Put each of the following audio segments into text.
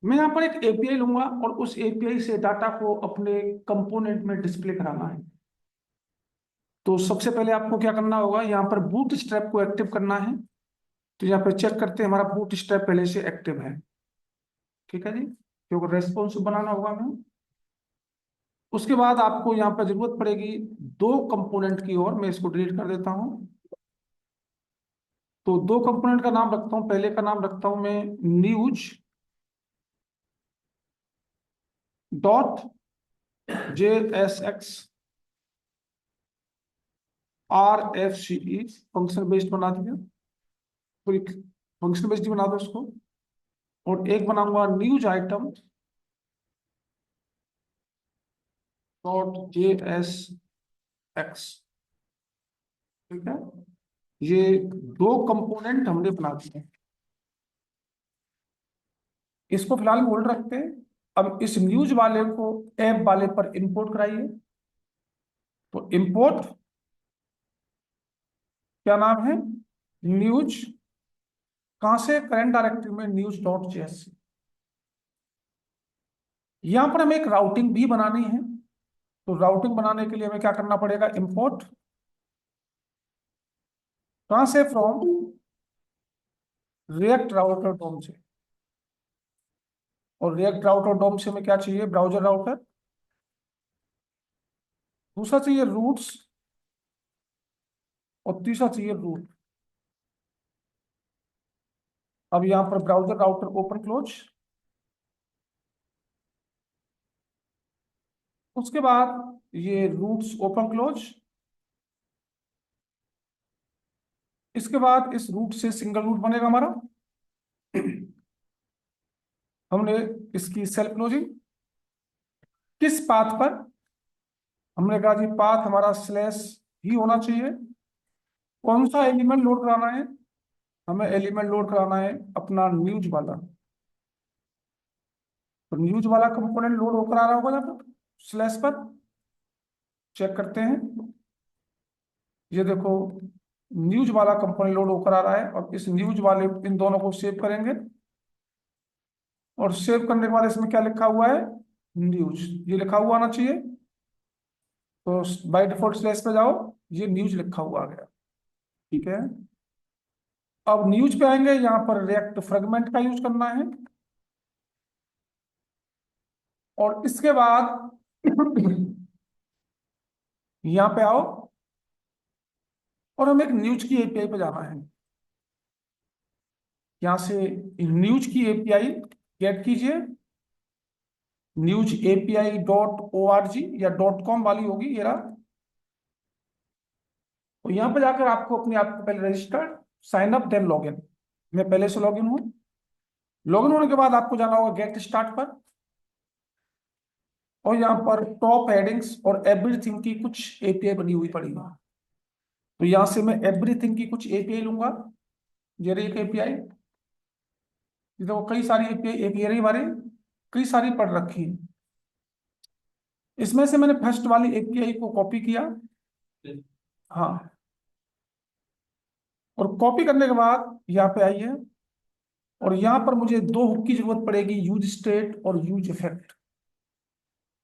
मैं यहाँ पर एक एपीआई लूंगा और उस एपीआई से डाटा को अपने कंपोनेंट में डिस्प्ले कराना है। तो सबसे पहले आपको क्या करना होगा, यहाँ पर बूट स्ट्रैप को एक्टिव करना है। तो यहाँ पर चेक करते हैं, हमारा बूट स्ट्रैप पहले से एक्टिव है। ठीक है जी, क्योंकि रेस्पॉन्सिव बनाना होगा हमें। उसके बाद आपको यहाँ पर जरूरत पड़ेगी दो कंपोनेंट की, और मैं इसको डिलीट कर देता हूँ। तो दो कंपोनेंट का नाम रखता हूँ, पहले का नाम रखता हूँ मैं news dot J S X R F C E, function based बना दिया, पूरी फंक्शन बेस्ड बना दो उसको। और एक बनाऊंगा news item dot J S x. ठीक है, ये दो कंपोनेंट हमने बना दिए। इसको फिलहाल होल्ड रखते हैं। अब इस न्यूज वाले को ऐप वाले पर इंपोर्ट कराइए। तो इंपोर्ट क्या नाम है, न्यूज, कहां से, करंट डायरेक्टरी में न्यूज डॉट जेएस। यहां पर हमें एक राउटिंग भी बनानी है। तो राउटिंग बनाने के लिए हमें क्या करना पड़ेगा, इंपोर्ट, कहां से, फ्रॉम रिएक्ट राउटर डोम से। और रिएक्ट राउटर डोम से हमें क्या चाहिए, ब्राउजर राउटर। दूसरा चाहिए रूट्स, और तीसरा चाहिए रूट। अब यहां पर ब्राउजर राउटर ओपन क्लोज। उसके बाद ये रूट्स ओपन क्लोज। इसके बाद इस रूट से सिंगल रूट बनेगा हमारा। हमने इसकी सेल्फ क्लोजिंग, किस पाथ पर, हमने कहा जी पाथ हमारा स्लैश ही होना चाहिए। कौन सा एलिमेंट लोड कराना है, हमें एलिमेंट लोड कराना है अपना न्यूज वाला। तो न्यूज वाला कंपोनेंट लोड होकर आ रहा होगा ना पर स्लैश पर, चेक करते हैं। ये देखो, न्यूज वाला कंपोनेंट लोड होकर आ रहा है। और इस न्यूज वाले, इन दोनों को सेव करेंगे। और सेव करने के बाद इसमें क्या लिखा हुआ है, न्यूज, ये लिखा हुआ आना चाहिए। तो बाय डिफॉल्ट स्लैश पे जाओ, ये न्यूज लिखा हुआ आ गया। ठीक है, अब न्यूज पे आएंगे, यहाँ पर रिएक्ट फ्रेगमेंट का यूज करना है। और इसके बाद यहाँ पे आओ, और हमें एक न्यूज की एपीआई पे जाना है। यहाँ से न्यूज की एपीआई गेट कीजिए, news API dot O R G या डॉट कॉम वाली होगी ये रहा। तो यहाँ पे जाकर आपको अपने आप को पहले register, sign up, then login. मैं पहले से लॉगिन हूँ। लॉगिन होने के बाद आपको जाना होगा गेट स्टार्ट पर। और यहाँ पर टॉप हेडिंग्स और एवरीथिंग की कुछ एपीआई बनी हुई पड़ी है। तो यहाँ से मैं एवरीथिंग की कुछ एपीआई लूंगा। ये रही एक एपीआई। देखो कई सारी एपीआई एपीआई हमारे कई सारी पढ़ रखी है। इसमें से मैंने फर्स्ट वाली एपीआई को कॉपी किया। हाँ, और कॉपी करने के बाद यहाँ पे आइए। और यहाँ पर मुझे दो हुक की जरूरत पड़ेगी, यूज स्टेट और यूज इफेक्ट।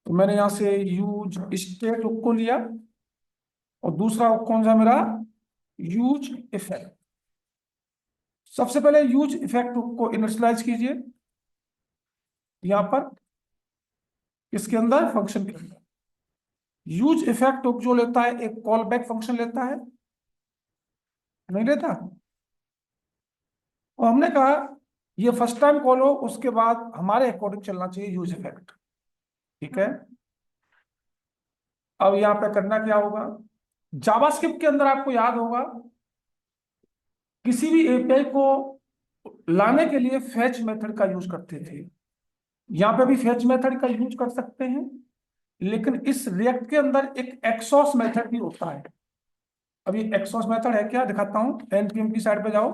तो मैंने यहाँ से यूज स्टेट हुक को लिया, और दूसरा हुक कौन सा मेरा, यूज इफेक्ट। सबसे पहले यूज इफेक्ट हुक को इनिशियलाइज कीजिए यहाँ पर, इसके अंदर, फंक्शन के अंदर। यूज इफेक्ट हुक जो लेता है, एक कॉल बैक फंक्शन लेता है, नहीं लेता। और हमने कहा ये फर्स्ट टाइम कॉल हो, उसके बाद हमारे अकॉर्डिंग चलना चाहिए यूज इफेक्ट। ठीक है, अब यहाँ पे करना क्या होगा, जावास्क्रिप्ट के अंदर आपको याद होगा, किसी भी एपीआई को लाने के लिए फेच मेथड का यूज करते थे। यहाँ पे भी फेच मेथड का यूज कर सकते हैं, लेकिन इस रिएक्ट के अंदर एक एक्सॉस मेथड भी होता है। अब ये एक्सॉस मेथड है क्या, दिखाता हूं। एनपीएम की साइड पे जाओ,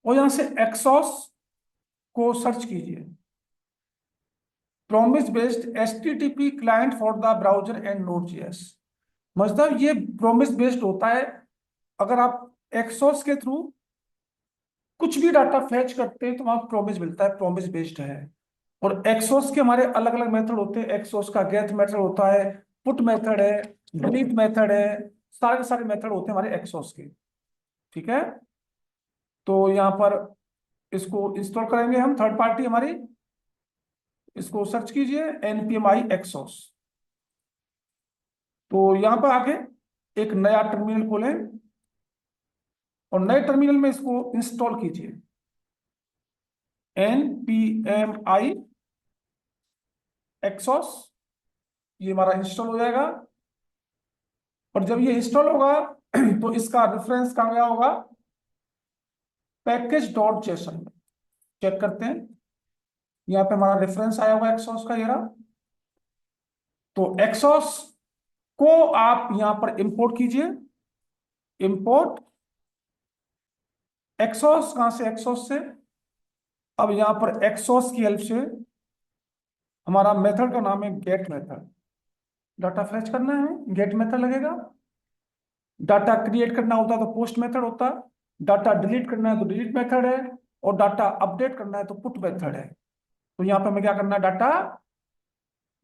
और यहां से एक्सॉस को सर्च कीजिए, promise based HTTP client for the browser and node JS. मतलब ये प्रॉमिस बेस्ड होता है। अगर आप एक्सॉस के थ्रू कुछ भी डाटा फैच करते हैं तो वहां प्रॉमिस मिलता है, प्रॉमिस बेस्ड है। और एक्सॉस के हमारे अलग अलग मेथड होते हैं। एक्सॉस का गेट मेथड होता है, पुट मेथड है, डिलीट मेथड है, सारे के सारे मेथड होते हैं हमारे एक्सॉस के। ठीक है, तो यहाँ पर इसको इंस्टॉल करेंगे हम, थर्ड पार्टी हमारी। इसको सर्च कीजिए npmi एक्सॉस। तो यहाँ पर आके एक नया टर्मिनल खोलें और नए टर्मिनल में इसको इंस्टॉल कीजिए, npmi एक्सॉस। ये हमारा इंस्टॉल हो जाएगा। और जब ये इंस्टॉल होगा तो इसका रेफरेंस कहाँ गया होगा, पैकेज डॉट जेसन में। चेक करते हैं, यहाँ पे हमारा रेफरेंस आया हुआ एक्सॉस का, ये रहा। तो एक्सॉस को आप यहाँ पर इंपोर्ट कीजिए, इंपोर्ट एक्सॉस। कहां से, एक्सॉस से। अब यहाँ पर एक्सॉस की हेल्प से हमारा मेथड का नाम है गेट मेथड। डाटा फैच करना है, गेट मेथड लगेगा। डाटा क्रिएट करना होता है तो पोस्ट मेथड होता है। डाटा डिलीट करना है तो डिलीट मेथड है। और डाटा अपडेट करना है तो पुट मेथड है। तो यहाँ पे हमें क्या करना है, डाटा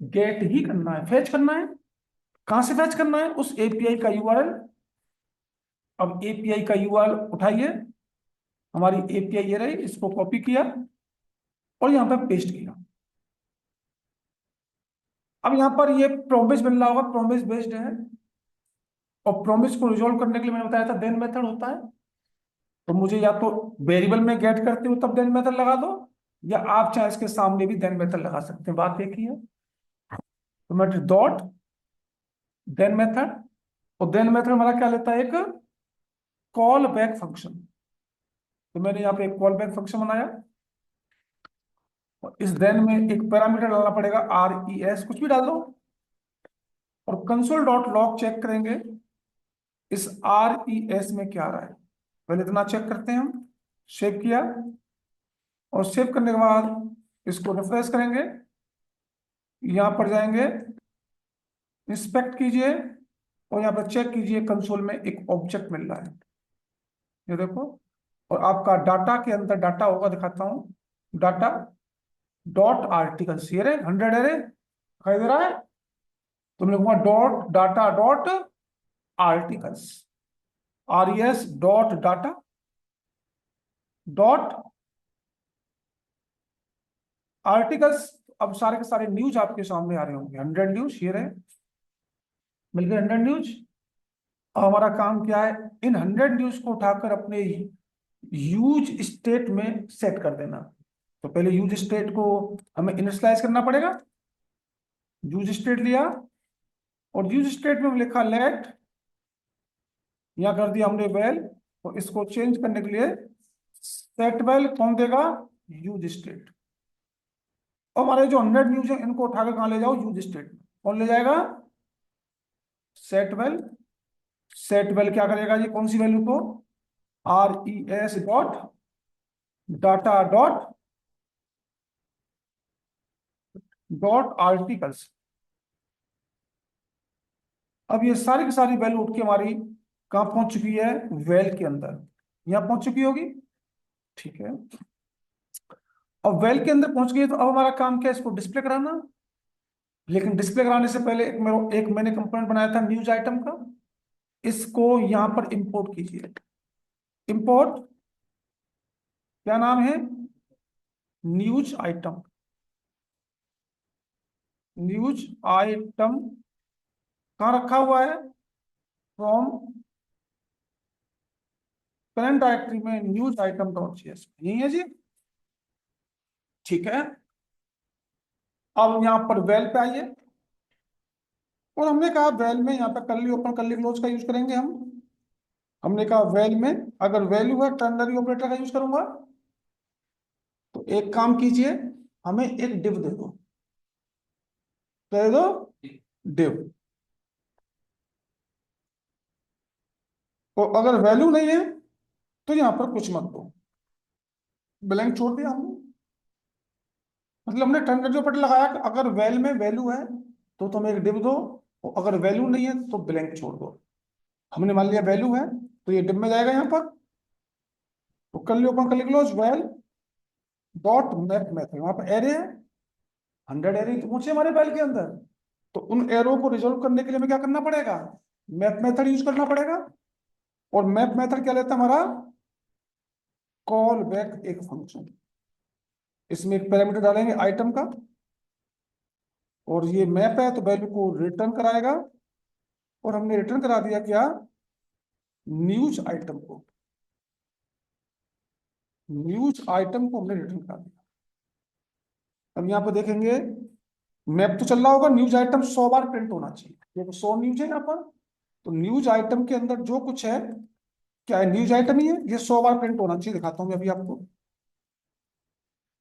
गेट ही करना है, फैच करना है। कहां से फैच करना है, उस एपीआई का यूआरएल। अब एपीआई का यूआरएल उठाइए, हमारी एपीआई ये रही, इसको कॉपी किया और यहाँ पे पेस्ट किया। अब यहाँ पर ये प्रॉमिस मिल रहा होगा, प्रॉमिस बेस्ड है। और प्रॉमिस को रिजॉल्व करने के लिए मैंने बताया था देन मेथड होता है। तो मुझे या तो वेरिएबल में गेट करते हो तब देन मेथड लगा दो, या आप चाहे इसके सामने भी देन मेथड लगा सकते हैं, बात एक ही है। तो मैं डॉट देन मेथड, और देन मेथड हमारा क्या लेता है, एक कॉल बैक फंक्शन। तो मैंने यहाँ पे एक कॉल बैक फंक्शन बनाया। और इस देन में एक पैरामीटर डालना पड़ेगा, RES, कुछ भी डाल दो। और कंसोल डॉट लॉग चेक करेंगे इस RES में क्या आ रहा है। पहले इतना चेक करते हैं हम। सेव किया, और सेव करने के बाद इसको रिफ्रेश करेंगे। यहां पर जाएंगे, इंस्पेक्ट कीजिए, और यहाँ पर चेक कीजिए, कंसोल में एक ऑब्जेक्ट मिल रहा है, ये देखो। और आपका डाटा के अंदर डाटा होगा, दिखाता हूं। डाटा डॉट आर्टिकल्स, ये रे 100 है रे, दिखाई दे रहा है। तो मैं लिखूंगा dot data dot articles, RES dot data dot articles. अब सारे के सारे न्यूज आपके सामने आ रहे होंगे, 100 न्यूज, ये रहे, मिल गए 100 न्यूज। अब हमारा काम क्या है, इन 100 न्यूज को उठाकर अपने यूज स्टेट में सेट कर देना। तो पहले यूज स्टेट को हमें इनिशियलाइज करना पड़ेगा। यूज स्टेट लिया, और यूज स्टेट में लिखा लेट, यहाँ कर दिया हमने वेल। और इसको चेंज करने के लिए सेट वेल कौन देगा, यूज स्टेट। और हमारे जो 100 न्यूज है इनको उठाकर कहाँ ले जाओ, यूज स्टेट में। कौन ले जाएगा, सेट वेल। सेट वेल क्या करेगा, ये कौन सी वैल्यू को, RES dot data dot dot articles. अब ये सारी की सारी वैल्यू उठ के हमारी कहाँ पहुंच चुकी है, वेल के अंदर, यहाँ पहुंच चुकी होगी। ठीक है, अब वेल के अंदर पहुंच गई, तो अब हमारा काम क्या है, इसको डिस्प्ले कराना। लेकिन डिस्प्ले कराने से पहले एक मैंने कंपोनेंट बनाया था न्यूज आइटम का, इसको यहां पर इंपोर्ट कीजिए। इंपोर्ट, क्या नाम है, न्यूज आइटम। न्यूज आइटम कहाँ रखा हुआ है, फ्रॉम करंट डायरेक्टरी में न्यूज आइटम डॉट CS, यही है जी। ठीक है, अब यहाँ पर वेल पे आइए। और हमने कहा वेल में यहाँ पे कर्ली ओपन कर्ली क्लोज का यूज करेंगे हम। हमने कहा वेल में अगर वैल्यू है टर्नरी ऑपरेटर का यूज करूंगा। तो एक काम कीजिए, हमें एक डिव दे दो, दे दो डिव। और अगर वैल्यू नहीं है तो यहां पर कुछ मत दो, ब्लैंक छोड़ दिया हमने। मतलब हमने टर्नरी ऑपरेटर लगाया कि अगर वेल में वैल्यू है तो तुम एक डिव दो, और अगर वैल्यू नहीं है तो ब्लैंक छोड़ दो। हमने मान लिया वैल्यू है, तो ये डिव में जाएगा यहाँ पर। तो कर लियो ओपन कर close well dot map method, वहां पर एरे है 100 एरे तो पहुंचे हमारे फाइल के अंदर। तो उन एरो को रिजोल्व करने के लिए हमें क्या करना पड़ेगा, मैप मेथड यूज करना पड़ेगा। और मैप मेथड क्या लेता है हमारा, कॉल बैक एक फंक्शन, इसमें एक पैरामीटर डालेंगे आइटम का, और ये मैप है तो वैल्यू को रिटर्न कराएगा। और हमने रिटर्न करा दिया क्या, न्यूज आइटम को, न्यूज आइटम को हमने रिटर्न करा दिया। अब यहाँ पे देखेंगे मैप तो चल रहा होगा, न्यूज आइटम 100 बार प्रिंट होना चाहिए, देखो 100 न्यूज है यहाँ पर। तो न्यूज आइटम के अंदर जो कुछ है, क्या है, न्यूज आइटम ही है, ये 100 बार प्रिंट होना चाहिए। दिखाता हूँ मैं अभी आपको,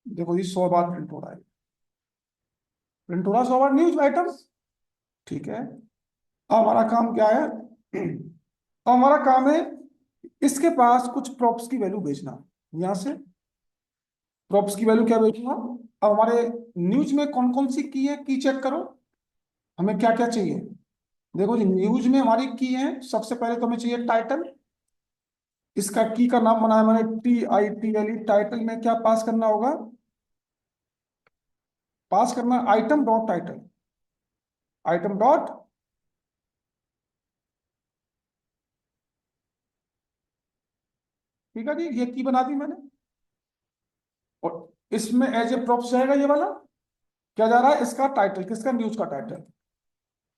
देखो ये 100 बार प्रिंट हो रहा है, प्रिंट हो रहा है 100 बार न्यूज आइटम। ठीक है, अब हमारा काम क्या है, अब हमारा काम है इसके पास कुछ प्रॉप्स की वैल्यू भेजना। यहां से प्रॉप्स की वैल्यू क्या भेजना, अब हमारे न्यूज में कौन कौन सी की है, की चेक करो, हमें क्या क्या चाहिए। देखो जी न्यूज में हमारी की है, सबसे पहले तो हमें चाहिए टाइटल। इसका की का नाम बनाया मैंने TITLE, टाइटल में क्या पास करना होगा, पास करना item dot title, item dot, ठीक है जी, ये की बना दी मैंने। और इसमें एज ए प्रॉप्स जाएगा ये वाला, क्या जा रहा है, इसका टाइटल, किसका, न्यूज का टाइटल।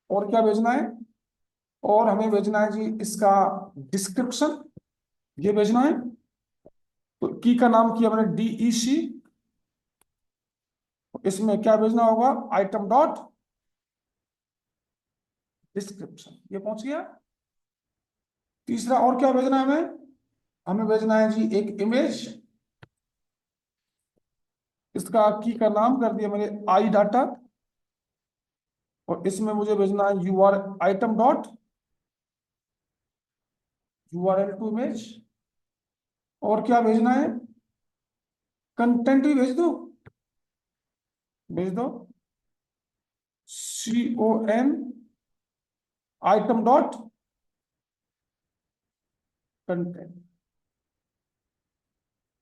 और क्या भेजना है, और हमें भेजना है जी इसका डिस्क्रिप्शन, ये भेजना है। तो की का नाम किया मैंने DEC, इसमें क्या भेजना होगा, आइटम डॉट डिस्क्रिप्शन, ये पहुंच गया। तीसरा और क्या भेजना है हमें, हमें भेजना है जी एक इमेज, इसका की का नाम कर दिया मैंने आई डाटा। और इसमें मुझे भेजना है UR item dot URL to image. और क्या भेजना है, कंटेंट भी भेज दो, भेज दो CON आइटम डॉट कंटेंट।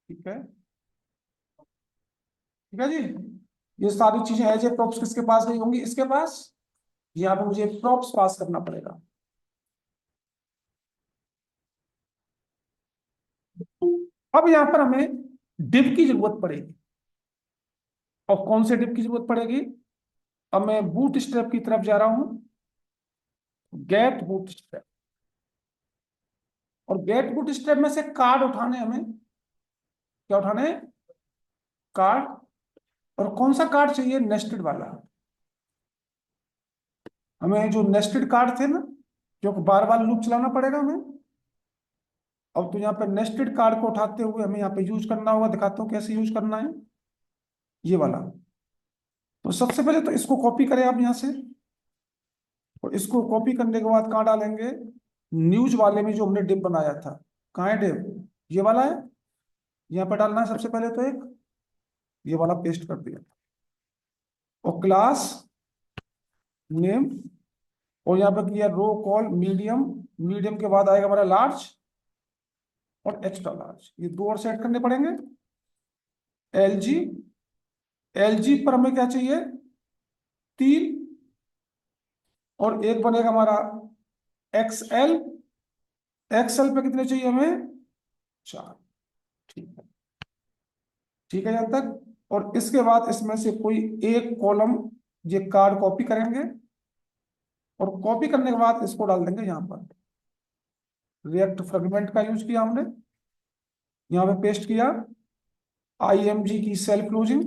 ठीक है, ठीक है जी, ये सारी चीजें एज ए प्रॉप्स किसके पास गई होंगी, इसके पास। यहाँ पे मुझे प्रॉप्स पास करना पड़ेगा। अब यहाँ पर हमें डिव की जरूरत पड़ेगी। और कौन से डिव की जरूरत पड़ेगी, अब मैं बूट स्ट्रैप की तरफ जा रहा हूं, गेट बूट स्ट्रैप। और गेट बूट स्ट्रैप में से कार्ड उठाने हमें, क्या उठाने, कार्ड। और कौन सा कार्ड चाहिए, नेस्टेड वाला। हमें जो नेस्टेड कार्ड थे ना, जो बार बार लूप चलाना पड़ेगा हमें। अब तो यहाँ पे नेस्टेड कार्ड को उठाते हुए हमें यहाँ पे यूज करना होगा, दिखाता हूँ कैसे यूज करना है, ये वाला। तो सबसे पहले तो इसको कॉपी करें आप यहाँ से, और इसको कॉपी करने के बाद कहाँ डालेंगे, न्यूज वाले में जो हमने डिव बनाया था, कहाँ है डिव, ये वाला है, यहाँ पर डालना है सबसे पहले तो एक, ये वाला पेस्ट कर दिया। और क्लास नेम, और यहाँ पर किया रो कॉल मीडियम, मीडियम के बाद आएगा हमारा लार्ज और एक्स्ट्रा लार्ज, ये दो और सेट करने पड़ेंगे। LG, LG पर हमें क्या चाहिए, 3। और एक बनेगा हमारा XL, XL पे कितने चाहिए हमें, 4। ठीक है, ठीक है यहाँ तक। और इसके बाद इसमें से कोई एक कॉलम ये कार्ड कॉपी करेंगे, और कॉपी करने के बाद इसको डाल देंगे यहाँ पर। रिएक्ट फ्रेगमेंट का यूज किया हमने, यहाँ पे पेस्ट किया, IMG की सेल क्लोजिंग।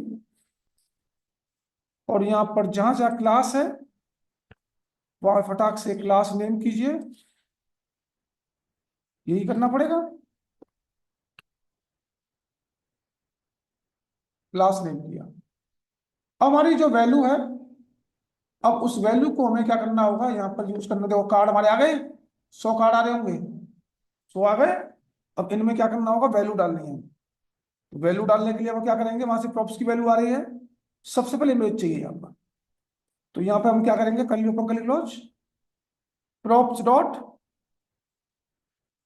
और यहाँ पर जहां जहां क्लास है वहां फटाक से क्लास नेम कीजिए, यही करना पड़ेगा, क्लास नेम किया। अब हमारी जो वैल्यू है, अब उस वैल्यू को हमें क्या करना होगा, यहाँ पर यूज करना, देखो कार्ड हमारे आ गए, 100 कार्ड आ रहे होंगे, 100 आ गए। अब इनमें क्या करना होगा, वैल्यू डालनी है। तो वैल्यू डालने के लिए हम क्या करेंगे, वहां से प्रॉप्स की वैल्यू आ रही है, सबसे पहले इमेज चाहिए यहाँ पर। तो यहाँ पे हम क्या करेंगे, curly open curly close, props dot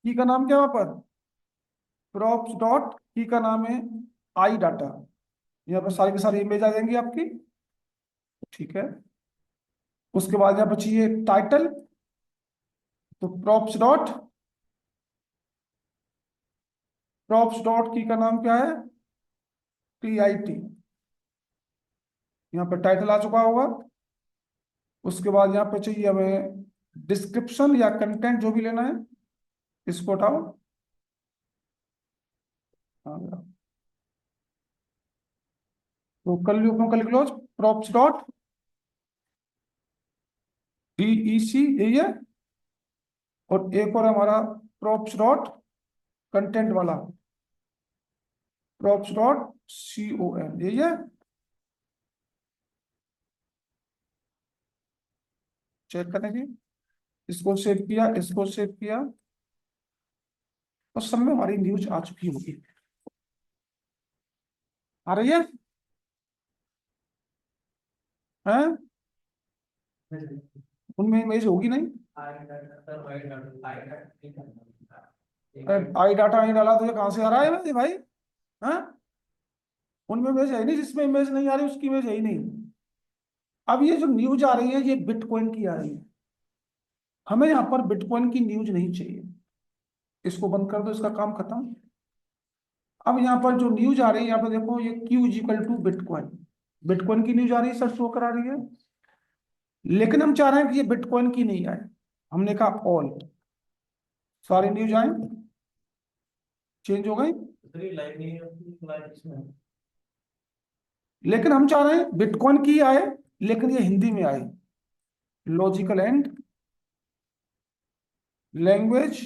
की का नाम क्या है वहां पर, प्रॉप्स डॉट की का नाम है आई डाटा। यहाँ पर सारी की सारी इमेज आ जाएंगी आपकी। ठीक है, उसके बाद यहाँ पर चाहिए टाइटल, तो प्रॉप्स डॉट की का नाम क्या है, TIT। यहाँ पर टाइटल आ चुका होगा। उसके बाद यहाँ पे चाहिए हमें डिस्क्रिप्शन या कंटेंट जो भी लेना है, इसको हटाओ। हाँ, तो कर लियो, कर क्लोज प्रॉप्स डॉट DEC, यही है। और एक और हमारा प्रॉप्स डॉट कंटेंट वाला, props.com, यही है। चेक करेंगे, इसको सेव किया, इसको सेव किया, और सब में हमारी न्यूज आ चुकी होगी। आ रही है हैं? उनमें इमेज होगी नहीं। आई डाटा नहीं डाला तो ये कहाँ से आ रहा है भाई? हैं? उनमें इमेज है ही नहीं, जिसमें इमेज नहीं आ रही उसकी इमेज है ही नहीं। अब ये जो न्यूज आ रही है ये बिटकॉइन की आ रही है, हमें यहाँ पर बिटकॉइन की न्यूज नहीं चाहिए। इसको बंद कर दो, इसका काम खत्म। अब यहाँ पर जो न्यूज आ रही है, यहाँ पर देखो, ये Q=, बिटकॉइन। बिटकॉइन की न्यूज आ रही है, सर शो करा रही है। लेकिन हम चाह रहे हैं कि ये बिटकॉइन की नहीं आए। हमने कहा ऑल, सारी न्यूज आए, चेंज हो गई। लेकिन हम चाह रहे हैं बिटकॉइन की आए, लेकिन ये हिंदी में आए। Logical and language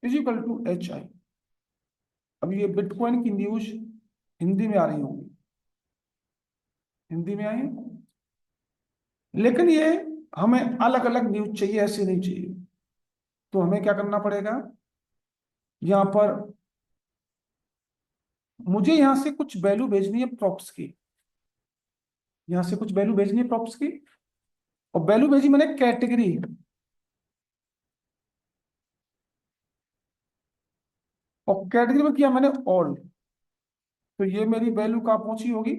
=HI। अब ये बिटकॉइन की न्यूज हिंदी में आ रही होंगी, हिंदी में आई, लेकिन ये हमें अलग अलग न्यूज चाहिए, ऐसे नहीं चाहिए। तो हमें क्या करना पड़ेगा, यहाँ पर मुझे यहाँ से कुछ वैल्यू भेजनी है प्रॉप्स की, यहाँ से कुछ वैल्यू भेजनी है प्रॉप्स की। और वैल्यू भेजी मैंने कैटेगरी, और कैटेगरी में किया मैंने ऑल। तो ये मेरी वैल्यू कहाँ पहुंची होगी,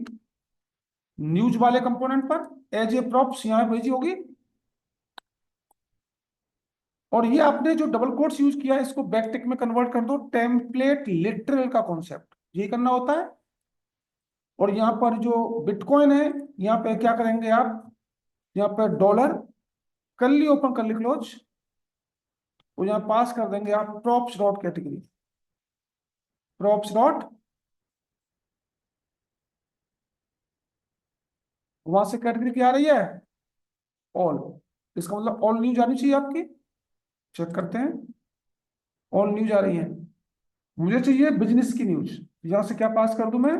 न्यूज वाले कंपोनेंट पर एज ए प्रॉप्स यहाँ भेजी होगी। और ये आपने जो डबल कोट्स यूज किया है, इसको बैकटिक में कन्वर्ट कर दो, टेम्पलेट लिटरल का कॉन्सेप्ट ये करना होता है। और यहाँ पर जो बिटकॉइन है, यहाँ पे क्या करेंगे आप, यहाँ पर डॉलर, कर ली ओपन, कर ली क्लोज, और यहाँ पास कर देंगे आप props dot category, props dot, वहां से कैटेगरी क्या आ रही है, ऑल। इसका मतलब ऑल न्यूज आनी चाहिए आपकी। चेक करते हैं, ऑल न्यूज आ रही है। मुझे चाहिए बिजनेस की न्यूज, यहां से क्या पास कर दूं मैं,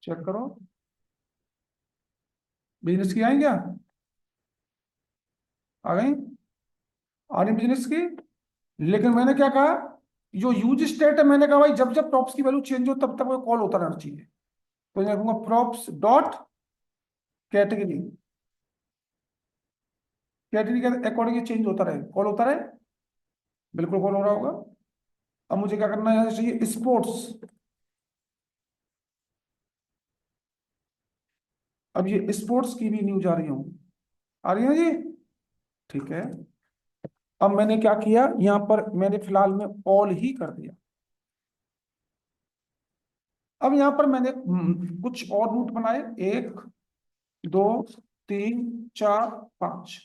चेक करो, बिजनेस की आई क्या, आ गई, आ रही बिजनेस की। लेकिन मैंने क्या कहा, जो यूज स्टेट है, मैंने कहा भाई जब जब प्रॉप्स की वैल्यू चेंज हो तब तक वो कॉल होता रहना चाहिए। तो मैं कहूंगा प्रॉप्स डॉट कैटेगरी, कैटेगरी के अकॉर्डिंग चेंज होता रहे, कॉल होता रहे, बिल्कुल कॉल हो रहा होगा। अब मुझे क्या करना है, यहाँ से चाहिए स्पोर्ट्स। अब ये स्पोर्ट्स की भी न्यूज आ रही हूँ, आ रही है जी, ठीक है। अब मैंने क्या किया, यहाँ पर मैंने फिलहाल में ऑल ही कर दिया। अब यहाँ पर मैंने कुछ और रूट बनाए, 1 2 3 4 5।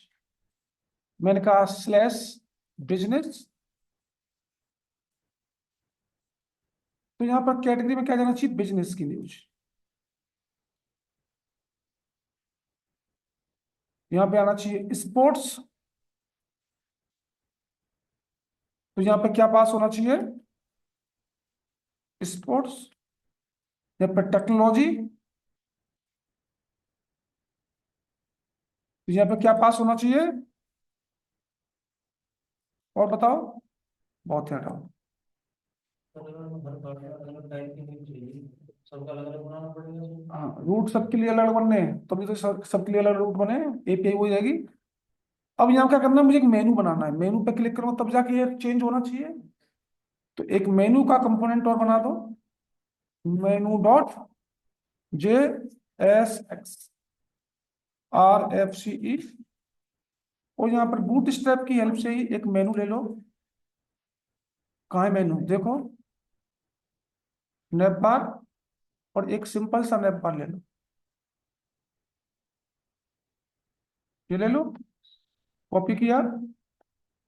मैंने कहा स्लैश बिजनेस। तो यहाँ पर कैटेगरी में क्या जाना चाहिए, बिजनेस की न्यूज। यहाँ पे आना चाहिए स्पोर्ट्स। तो यहाँ पे क्या पास होना चाहिए, स्पोर्ट्स। यहाँ पर टेक्नोलॉजी, तो यहाँ पे क्या पास होना चाहिए, और बताओ, बहुत है, हटाओ। हाँ, रूट सबके लिए अलग बनने हैं, तभी तो सबके लिए अलग रूट बने, एपीआई हो जाएगी। अब यहाँ क्या करना है, मुझे एक मेनू बनाना है, मेनू पे क्लिक करूंगा तब जाके ये चेंज होना चाहिए। तो एक मेनू का कंपोनेंट और बना दो, menu dot J S X R F C E, और यहाँ पर बूट स्ट्रैप की हेल्प से ही एक मेनू ले लो। कहाँ है मेनू, देखो, नैप बार, और एक सिंपल सा नैप बार ले लो, ये ले लो, कॉपी किया,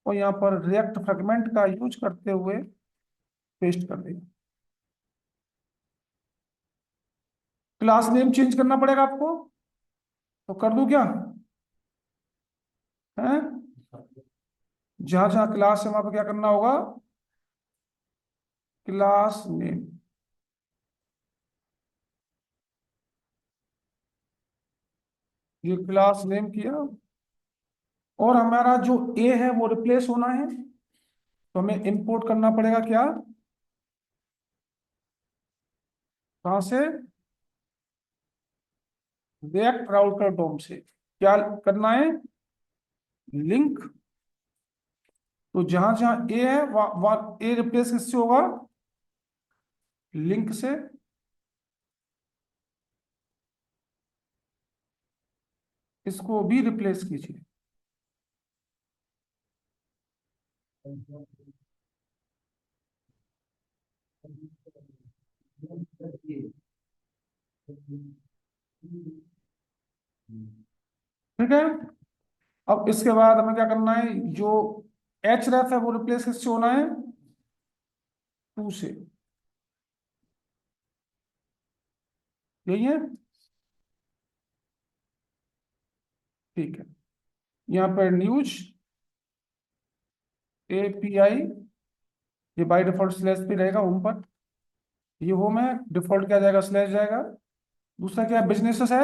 और यहाँ पर रिएक्ट फ्रेगमेंट का यूज करते हुए पेस्ट कर दिया। क्लास नेम चेंज करना पड़ेगा आपको, तो कर दूं क्या है, जहां जहां क्लास है वहां पर क्या करना होगा, क्लास नेम, ये क्लास नेम किया, और हमारा जो ए है वो रिप्लेस होना है, तो हमें इंपोर्ट करना पड़ेगा क्या, कहां से, रिएक्ट राउटर डोम से। क्या करना है, लिंक, तो जहां जहां ए है वहां ए रिप्लेस किससे होगा, लिंक से, इसको भी रिप्लेस कीजिए। ठीक है, अब इसके बाद हमें क्या करना है, जो एच रेफ है वो रिप्लेस किससे होना है, टू से, यही है, ठीक है। यहाँ पर न्यूज एपीआई, ये बाय डिफॉल्ट स्लैश पे रहेगा होम पर, ये होम है, डिफॉल्ट क्या जाएगा, स्लैश जाएगा। दूसरा क्या है, बिजनेस है,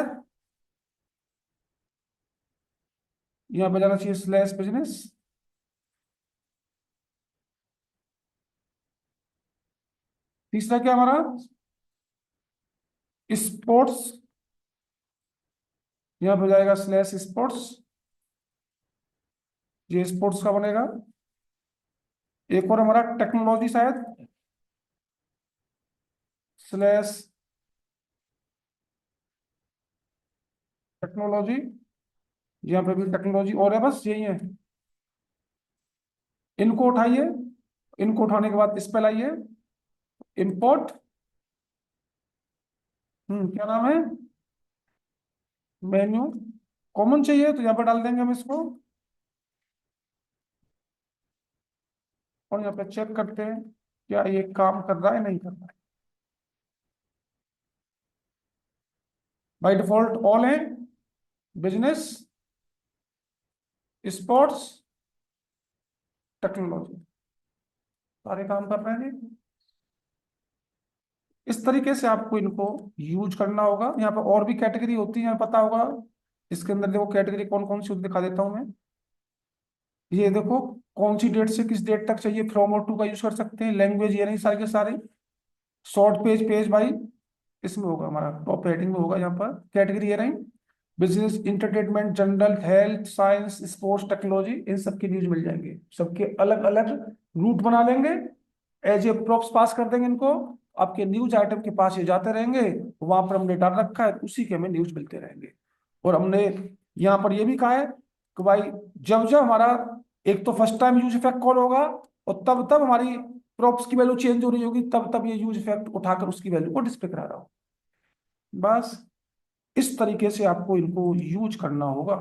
यहाँ पे जाना चाहिए स्लैश बिजनेस। तीसरा क्या हमारा, स्पोर्ट्स, यहाँ पे जाएगा स्लैश स्पोर्ट्स, ये स्पोर्ट्स का बनेगा। एक और हमारा टेक्नोलॉजी शायद, स्लैश टेक्नोलॉजी, यहाँ पे भी टेक्नोलॉजी, और है बस यही है। इनको उठाइए, इनको उठाने के बाद इस पे लाइए, इंपोर्ट, क्या नाम है, मेन्यू, कॉमन चाहिए तो यहाँ पर डाल देंगे हम इसको, और यहाँ पे चेक करते हैं क्या ये काम कर रहा है नहीं कर रहा है। बाय डिफॉल्ट ऑल है, बिजनेस, स्पोर्ट्स, टेक्नोलॉजी, सारे काम कर रहे हैं जी। इस तरीके से आपको इनको यूज करना होगा। यहाँ पर और भी कैटेगरी होती है, पता होगा, इसके अंदर देखो कैटेगरी कौन कौन सी होती है, दिखा देता हूँ मैं। ये देखो, कौन सी डेट से किस डेट तक चाहिए, फ्रॉम और टू का यूज कर सकते हैं, लैंग्वेज ये नहीं सारे के सारे, शॉर्ट पेज, पेज बाई, इसमें होगा हमारा टॉप हेडिंग में होगा, यहाँ पर कैटेगरी ये रही, business, entertainment, general, health, science, sports, technology, इन सबके व्यूज मिल जाएंगे, सबके अलग अलग रूट बना लेंगे, एज ए प्रॉप्स पास कर देंगे इनको, आपके न्यूज आइटम के पास ये जाते रहेंगे, वहां पर हमने डाल रखा है, उसी के हमें न्यूज मिलते रहेंगे। और हमने यहाँ पर ये भी कहा है कि भाई जब जब हमारा एक तो first time use effect call होगा, और तब तब हमारी प्रॉप्स की वैल्यू चेंज हो रही होगी, तब तब ये यूज इफेक्ट उठाकर उसकी वैल्यू को डिस्प्ले करा रहा हो। बस इस तरीके से आपको इनको यूज करना होगा।